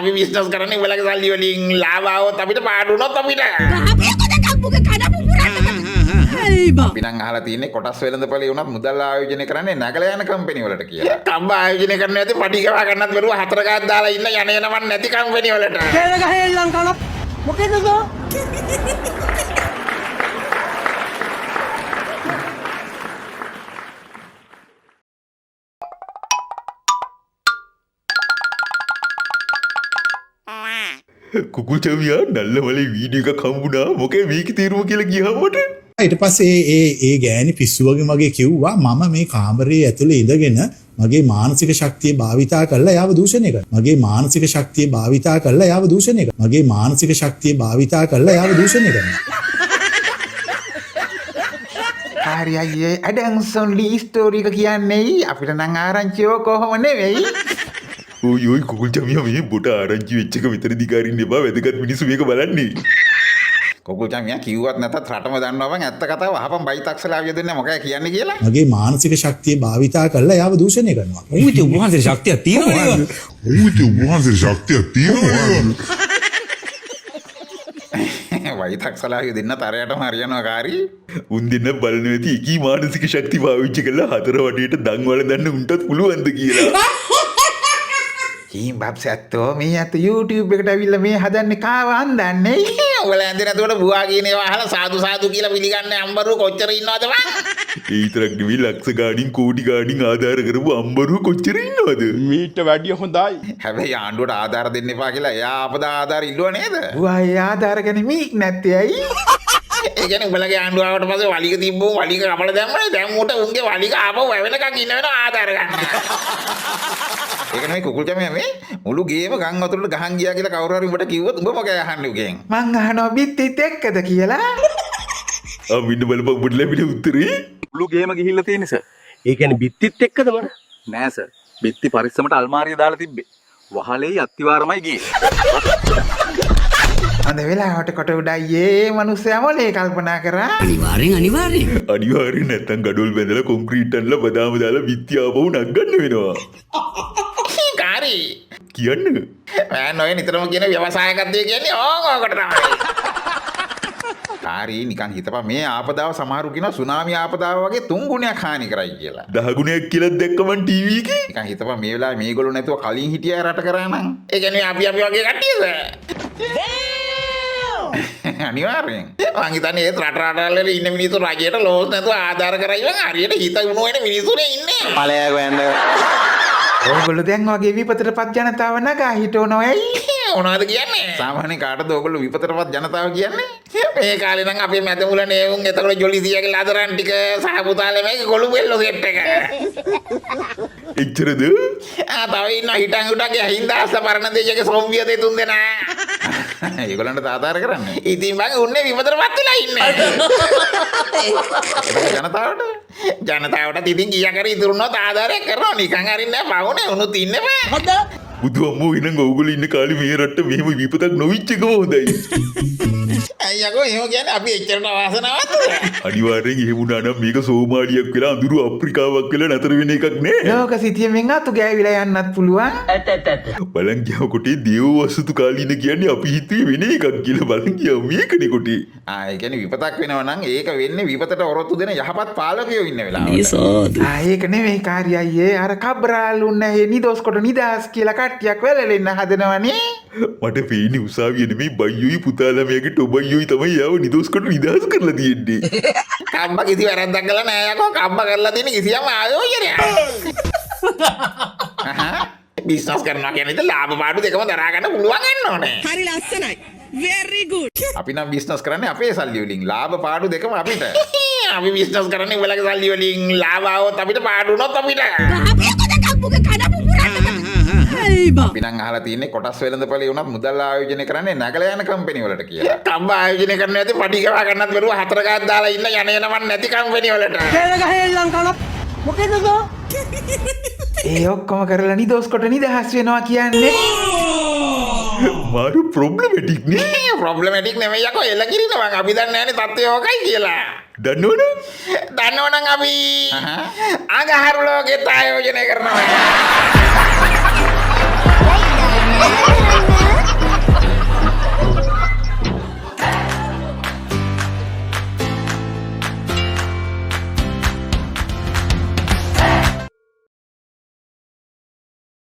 අපි බිස්නස් කරන්නේ උඹලගේ සල්ලි වලින් ලාභ આવොත් අපිට පාඩු වුණොත් අපිට. අපි නම් අහලා තියෙන්නේ කොටස් වෙළඳපොලේ වුණත් මුදල් ආයෝජනය කරන්නේ නැගලා යන කම්පැනි වලට කියලා. කම්බ ආයෝජනය කරන්න නැති පඩි ගවා ගන්නත් බැරුව හතර ගාක් දාලා ඉන්න යනවන්න නැති කම්පැනි වලට. කේල ගහේ ලංකාව මොකේද සෝ? කුකුල් චවියා නල්ලවලේ වීඩියෝ එකක් හම්බුණා. මොකේ මේකේ තීරුව කියලා ගියාම මට ඊට පස්සේ ඒ ගෑණි පිස්සු වගේ මගේ කිව්වා මම මේ කාමරයේ ඇතුලේ ඉඳගෙන මගේ මානසික ශක්තිය භාවිතා කරලා යාව දූෂණය කරනවා. මගේ මානසික ශක්තිය භාවිතා කරලා යාව දූෂණය කරනවා. මගේ මානසික ශක්තිය භාවිතා කරලා යාව දූෂණය කරනවා. හරි අයියේ ඇඩන්සන් ලී ස්ටෝරි එක කියන්නේ අපිට නම් ආරංචිව කොහොම නෙවෙයි. ඔයි කුකුල් චවියා මේ බොට ආරංචි වෙච්ච එක විතරදී කාරින්න එපා. වැදගත් මිනිස්සු මේක බලන්නේ. කොකුල් චමියා කිව්වත් නැතත් රටම දන්නවා බං ඇත්ත කතාව අහපන් බයිතක්සලාවිය දෙන්නේ මොකක්ද කියන්නේ කියලා. මගේ මානසික ශක්තිය භාවිතා කරලා යාව දූෂණය කරනවා. ඌ ඉතින් උන්වහන්සේ ශක්තියක් තියෙනවා. බයිතක්සලාවිය දෙන්න තරයටම හරියනවා කාරී. උන් දෙන්න බලන ඇති එකී මානසික ශක්ති පාවිච්චි කරලා හතර වටේට දන් වළඳන්න උන්ටත් පුළුවන්ද කියලා. කීම් බබ්ස් ඇත්තෝ මේ අත YouTube එකට ඇවිල්ලා මේ හදන්නේ කාව හන්දන්නේ. ඔයාලා ඇඳේ නැතුවට බුවා කියන ඒවා අහලා සාදු සාදු කියලා පිළිගන්නේ අම්බරු කොච්චර ඉන්නවද බං? ඒ විතරක් නෙවෙයි ලක්ෂ ගාණින් කෝටි ගාණින් ආධාර කරපු අම්බරුව කොච්චර ඉන්නවද? මීට වැඩිය හොඳයි. හැබැයි ආණ්ඩුවට ආධාර දෙන්න එපා කියලා එයා අපදා ආධාර ඉල්ලුවා නේද? බුවා ඒ ආධාර ගැන මීක් නැත්තේ ඇයි? ඒ කියන්නේ උඹලගේ ආණ්ඩුව ආවට පස්සේ වලිග තිබ්බෝ වලිග කපලා දැම්මනේ දැන් උට උන්ගේ වලිග ආපහු වැවෙනකන් ඉන්න වෙනවා ආධාර ගන්න. ඒක නෙමෙයි කුකුල් චමියා මේ මුළු ගේම ගම් වතුරට ගහන් ගියා කියලා කවුරු හරි උඹට කිව්වොත් උඹ මොකද අහන්නේ උගෙන්? මං අහනවා බිත්තිත් එක්කද කියලා. මෙන්න බලපන් උඹට ලැබිලා උත්තරේ. මුළු ගේම ගිහිල්ලා තියෙන සර්. ඒ කියන්නේ බිත්තිත් එක්කද මන? නෑ සර්. බිත්ති පරිස්සමට අල්මාරිය දාලා තිබ්බේ. වහලේ අත්තිවාරමයි ගියේ. අද වෙලාවට කොට උඩයියේ මිනිස්සයා මොලේ කල්පනා කරා. අනිවාර්යෙන් නැත්තම් ගඩොල් බැඳලා කොන්ක්‍රීට් අල්ලලා බදාම දාලා බිත්ති ආපහු නගන්න වෙනවා. කාරි කියන්නේ මම ඔය නිතරම කියන ව්‍යවසායකත්වය කියන්නේ ඕකට තමයි. කාරි නිකන් හිතපන් මේ ආපදාව සමහරු කියන සුනාමි ආපදාව වගේ 3 ගුණයක් හානි කරයි කියලා. 10 ගුණයක් කියලා දැක්කම ටීවී එකේ. නිකන් හිතපන් මේ වෙලාවේ මේගොල්ලෝ නැතුව කලින් හිටියා රට කරා නම්. ඒ කියන්නේ අපි වගේ කට්ටියද? අනිවාර්යෙන්. මං හිතන්නේ ඒ රට රටවල ඉන්න මිනිස්සු රජයට ලෝස් නැතුව ආධාර කරයි වගේ හරියට හිත උණු වෙන මිනිස්සුනේ ඉන්නේ. ඵලයක් වෙන්න. ඔයගොල්ලෝ දැන් වගේ විපතටපත් ජනතාව නගා හිටවනවා ඇයි? මොනවද කියන්නේ? සාමාන්‍ය කාටද ඔයගොල්ලෝ විපතටපත් ජනතාව කියන්නේ? මේ කාලේ නම් අපේ මැදමුලනේ උන් එතකොට ජොලිසියාගේ ලදරන් ටික සහ පුතාලේ මේක ගොළු බෙල්ලෝ සෙට් එක. එච්චරද? තව ඉන්න හිටන් උඩගේ හින්දාස්ස පරණ දෙයගේ සොම්බිය දෙතුන් දෙනා. ඒගොල්ලන්ට ආධාර කරන්නේ. ඉතින් මම උන්නේ විපතටපත් වෙලා ඉන්නේ. ජනතාවට ඉතින් ගියා කර ඉතුරුනොත් ආධාරයක් කරනවා නිකන් හරින්නේ නැහැ පවුනේ උනුත් ඉන්නේ බෑ. බුදු අම්මෝ එනං ඔයගොල්ලෝ ඉන්න කාලේ මේ රට්ට මෙහෙම විපතක් නොවිච්ච එකම හොඳයි. අයියෝ එහෙම කියන්නේ අපි එච්චරට වාසනාවන්තද? අනිවාර්යෙන් එහෙම වුණා නම් මේක සෝමාලියක් වෙලා අඳුරු අප්‍රිකාවක් වෙලා නතර වෙන එකක් නෑ. ලෝක සිතියමින් අතු ගෑවිලා යන්නත් පුළුවන්. බලන් ගියාම කොටේ දේව වස්තු කාලීන කියන්නේ අපි හිතුවේ වෙන එකක් කියලා බලන් ගියාම මේකනේ කොටේ. ඒ කියන්නේ විපතක් වෙනවා නම් ඒක වෙන්නේ විපතට ඔරොත්තු දෙන යහපත් පාලකයෝ ඉන්න වෙලාවට. ඒක නෙමෙයි කාර්ය අයියේ අර කබ්‍රාලුන් නැහැ නිදොස් කොට නිදාස් කියලා කට්ටියක් වෙලෙන්න හදනවනේ. මට පේන්නේ උසාවිය නෙමෙයි බයියෝයි පුතාලමයාගේ ටොබයියෝයි තමයි යාව නිදොස් කොට නිදාස් කරලා තියෙන්නේ. කම්බ කිසි වැරද්දක් කළා නෑ යකෝ කම්බ කරලා තියෙන කිසියම් ආයෝජනයක්. බිස්නස් කරනවා කියන්නේ ලාභ පාඩු දෙකම දරා ගන්න පුළුවන් වෙන්න ඕනේ. හරි ලස්සනයි. very good. අපි නම් බිස්නස් කරන්නේ අපේ සල්ලි වලින් ලාභ පාඩු දෙකම අපිට. අපි බිස්නස් කරන්නේ උඹලගේ සල්ලි වලින් ලාභ આવොත් අපිට පාඩු වුණොත් අපිට. අපි නම් අහලා තියෙන්නේ කොටස් වෙළඳපොලේ වුණත් මුදල් ආයෝජනය කරන්නේ නැගලා යන කම්පැනි වලට කියලා. කම්බ ආයෝජනය කරන්න නැති පඩි ගවා ගන්නත් බැරුව හතර ගාක් දාලා ඉන්න යනවන්න නැති කම්පැනි වලට. කේල ගහේ ලංකාව මොකේද සෝ? ඒ ඔක්කොම කරලා නිදොස් කොට නිදහස් වෙනවා කියන්නේ මාරු ප්‍රොබ්ලමැටික් නේ. ප්‍රොබ්ලමැටික් නෙමෙයි යකෝ එල කිරිනවා. අපි දන්නේ නැහැනේ තත්ත්වය ඕකයි කියලා. දන්නවනම් අපි අඟහරු ලෝකෙත් ආයෝජනය කරනවා.